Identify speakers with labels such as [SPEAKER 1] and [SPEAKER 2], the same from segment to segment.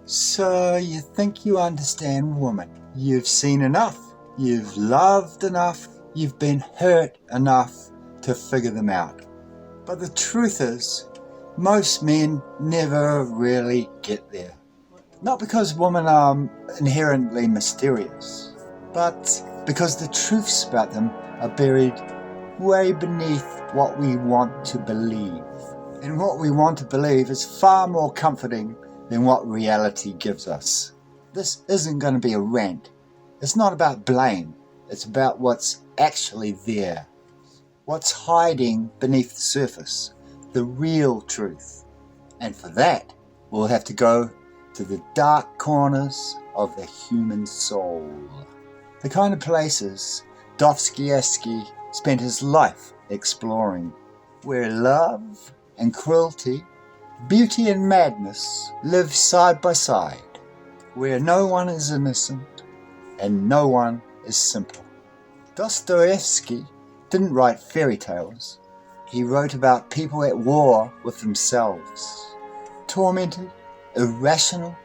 [SPEAKER 1] So you think you understand women. You've seen enough. You've loved enough. You've been hurt enough to figure them out. But the truth is, most men never really get there. Not because women are inherently mysterious, but because the truths about them are buried way beneath what we want to believe. And what we want to believe is far more comforting than what reality gives us. This isn't going to be a rant. It's not about blame. It's about what's actually there. What's hiding beneath the surface. The real truth. And for that, we'll have to go to the dark corners of the human soul. The kind of places Dostoevsky spent his life exploring. Where love and cruelty, beauty and madness live side by side, where no one is innocent and no one is simple. Dostoevsky didn't write fairy tales. He wrote about people at war with themselves, tormented, irrational,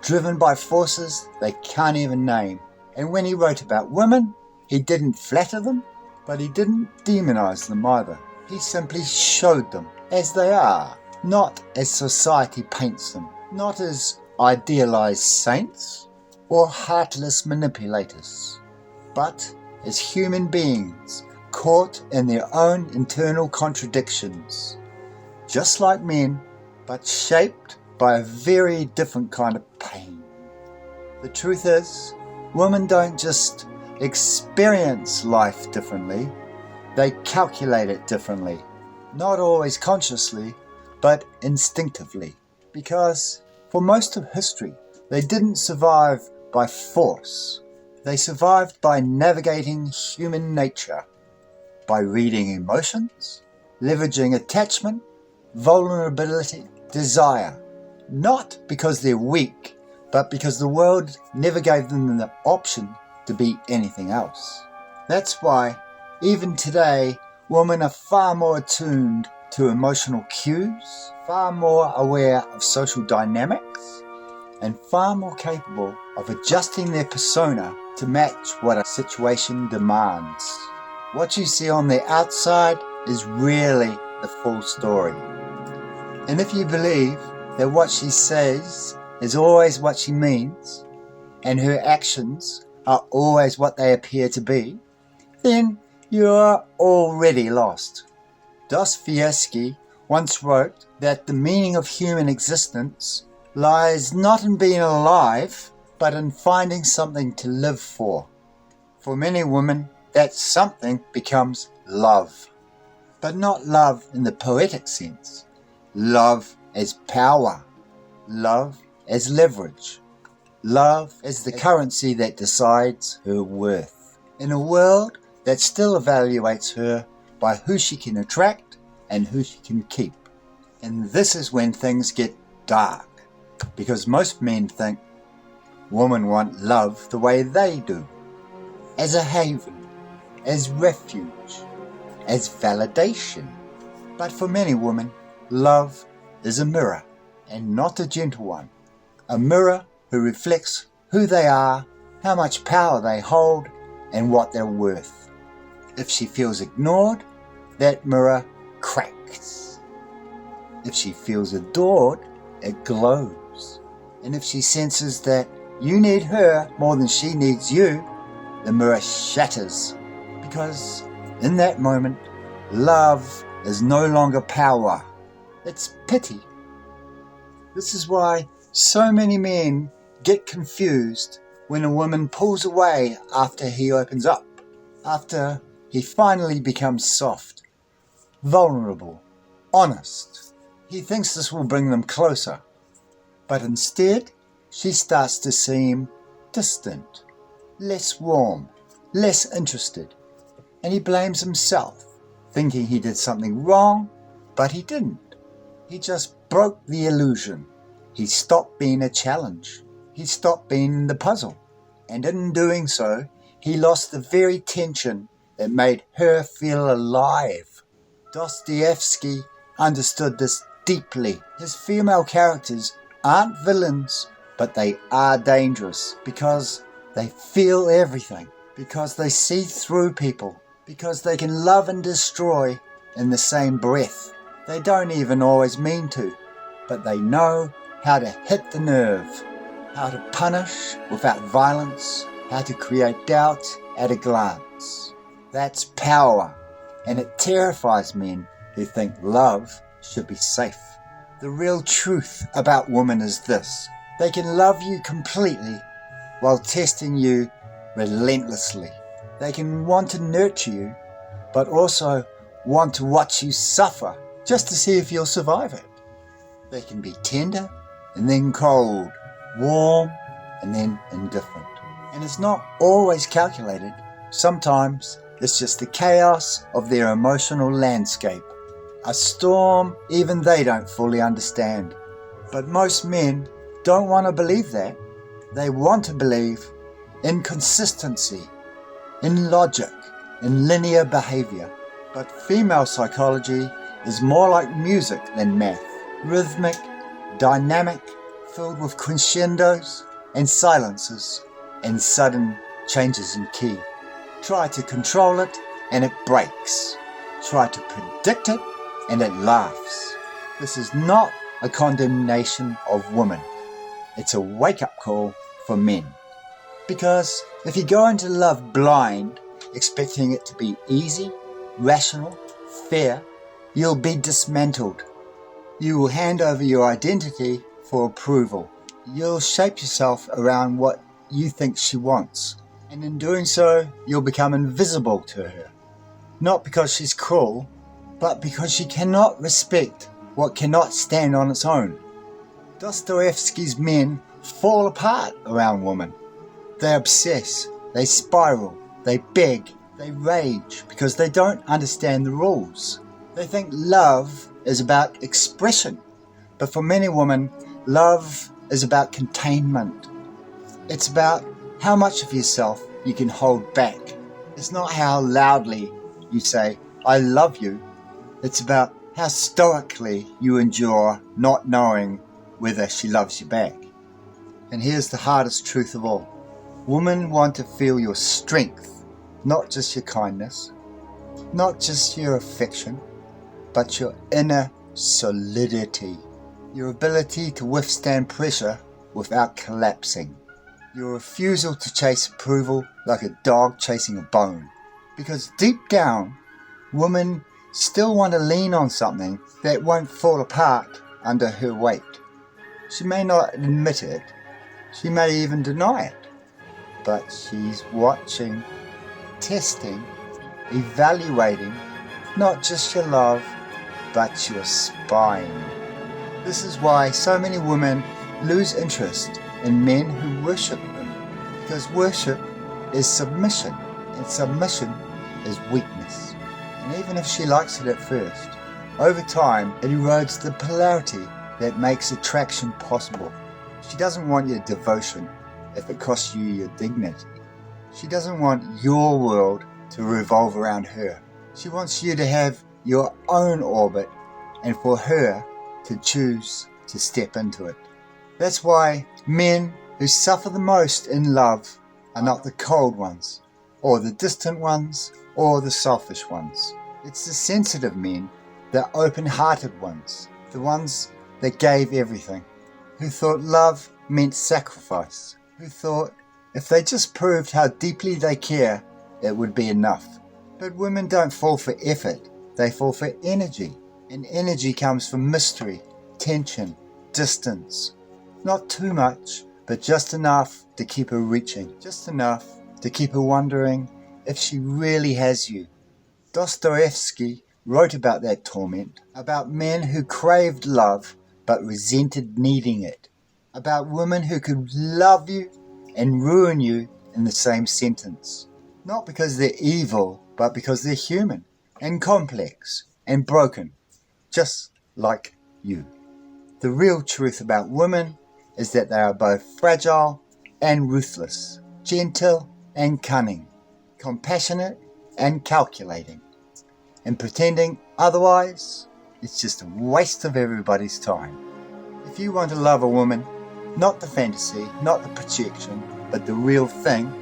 [SPEAKER 1] driven by forces they can't even name. And when he wrote about women, he didn't flatter them, but he didn't demonize them either. He simply showed them as they are, not as society paints them, not as idealized saints or heartless manipulators, but as human beings caught in their own internal contradictions, just like men, but shaped by a very different kind of pain. The truth is, women don't just experience life differently, they calculate it differently. Not always consciously, but instinctively. Because for most of history, they didn't survive by force. They survived by navigating human nature, by reading emotions, leveraging attachment, vulnerability, desire. Not because they're weak, but because the world never gave them the option to be anything else. That's why, even today, women are far more attuned to emotional cues, far more aware of social dynamics, and far more capable of adjusting their persona to match what a situation demands. What you see on the outside is rarely the full story. And if you believe that what she says is always what she means, and her actions are always what they appear to be, then you are already lost. Dostoevsky once wrote that the meaning of human existence lies not in being alive, but in finding something to live for. For many women, that something becomes love. But not love in the poetic sense. Love as power. Love as leverage. Love as the currency that decides her worth. In a world that still evaluates her by who she can attract and who she can keep. And this is when things get dark, because most men think women want love the way they do, as a haven, as refuge, as validation. But for many women, love is a mirror, and not a gentle one. A mirror who reflects who they are, how much power they hold, and what they're worth. If she feels ignored, that mirror cracks. If she feels adored, it glows. And if she senses that you need her more than she needs you, the mirror shatters. Because in that moment, love is no longer power. It's pity. This is why so many men get confused when a woman pulls away after he opens up, after he finally becomes soft, vulnerable, honest. He thinks this will bring them closer, but instead she starts to seem distant, less warm, less interested, and he blames himself, thinking he did something wrong, but he didn't. He just broke the illusion. He stopped being a challenge. He stopped being the puzzle. And in doing so, he lost the very tension that made her feel alive. Dostoevsky understood this deeply. His female characters aren't villains but they are dangerous because they feel everything, because they see through people, because they can love and destroy in the same breath. They don't even always mean to, but they know how to hit the nerve, how to punish without violence, how to create doubt at a glance. That's power, and it terrifies men who think love should be safe. The real truth about women is this: they can love you completely while testing you relentlessly. They can want to nurture you, but also want to watch you suffer just to see if you'll survive it. They can be tender and then cold, warm and then indifferent. And it's not always calculated. Sometimes it's just the chaos of their emotional landscape. A storm even they don't fully understand. But most men don't want to believe that. They want to believe in consistency, in logic, in linear behavior. But female psychology is more like music than math. Rhythmic, dynamic, filled with crescendos and silences and sudden changes in key. Try to control it and it breaks. Try to predict it and it laughs. This is not a condemnation of women. It's a wake-up call for men. Because if you go into love blind, expecting it to be easy, rational, fair, you'll be dismantled. You will hand over your identity for approval. You'll shape yourself around what you think she wants. And in doing so, you'll become invisible to her. Not because she's cruel, but because she cannot respect what cannot stand on its own. Dostoevsky's men fall apart around women. They obsess, they spiral, they beg, they rage because they don't understand the rules. They think love is about expression, but for many women, love is about containment. It's about how much of yourself you can hold back. It's not how loudly you say, "I love you." It's about how stoically you endure not knowing whether she loves you back. And here's the hardest truth of all. Women want to feel your strength, not just your kindness, not just your affection, but your inner solidity, your ability to withstand pressure without collapsing, your refusal to chase approval like a dog chasing a bone. Because deep down, women still want to lean on something that won't fall apart under her weight. She may not admit it, she may even deny it, but she's watching, testing, evaluating not just your love, but your spine. This is why so many women lose interest in men who worship them, because worship is submission, and submission is weakness. And even if she likes it at first, over time it erodes the polarity that makes attraction possible. She doesn't want your devotion if it costs you your dignity. She doesn't want your world to revolve around her. She wants you to have your own orbit and for her to choose to step into it. That's why men who suffer the most in love are not the cold ones, or the distant ones, or the selfish ones. It's the sensitive men, the open-hearted ones, the ones that gave everything, who thought love meant sacrifice, who thought if they just proved how deeply they care, it would be enough. But women don't fall for effort, they fall for energy. And energy comes from mystery, tension, distance. Not too much, but just enough to keep her reaching, just enough to keep her wondering if she really has you. Dostoevsky wrote about that torment, about men who craved love but resented needing it, about women who could love you and ruin you in the same sentence. Not because they're evil, but because they're human and complex and broken, just like you. The real truth about women is that they are both fragile and ruthless, gentle and cunning, compassionate and calculating. And pretending otherwise, it's just a waste of everybody's time. If you want to love a woman, Not the fantasy, not the projection, but the real thing,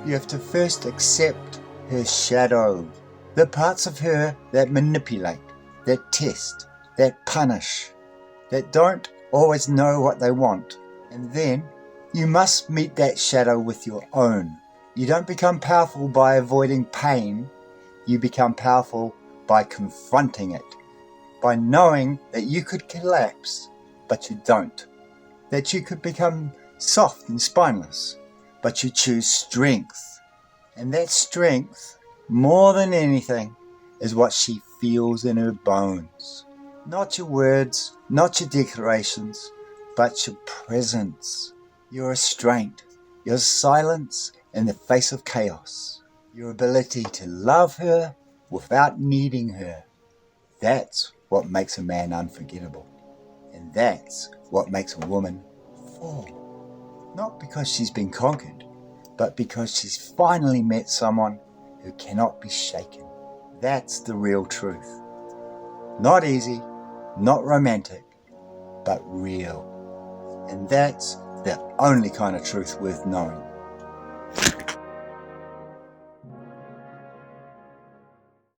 [SPEAKER 1] you have to first accept her shadow. The parts of her that manipulate, that test, that punish, that don't always know what they want. And then you must meet that shadow with your own. You don't become powerful by avoiding pain. You become powerful by confronting it, by knowing that you could collapse, but you don't. That you could become soft and spineless, but you choose strength. And that strength, more than anything, is what she feels in her bones. Not your words, not your declarations, but your presence, your restraint, your silence in the face of chaos, your ability to love her without needing her. That's what makes a man unforgettable. And that's what makes a woman fall. Not because she's been conquered, but because she's finally met someone who cannot be shaken. That's the real truth. Not easy, not romantic, but real. And that's the only kind of truth worth knowing.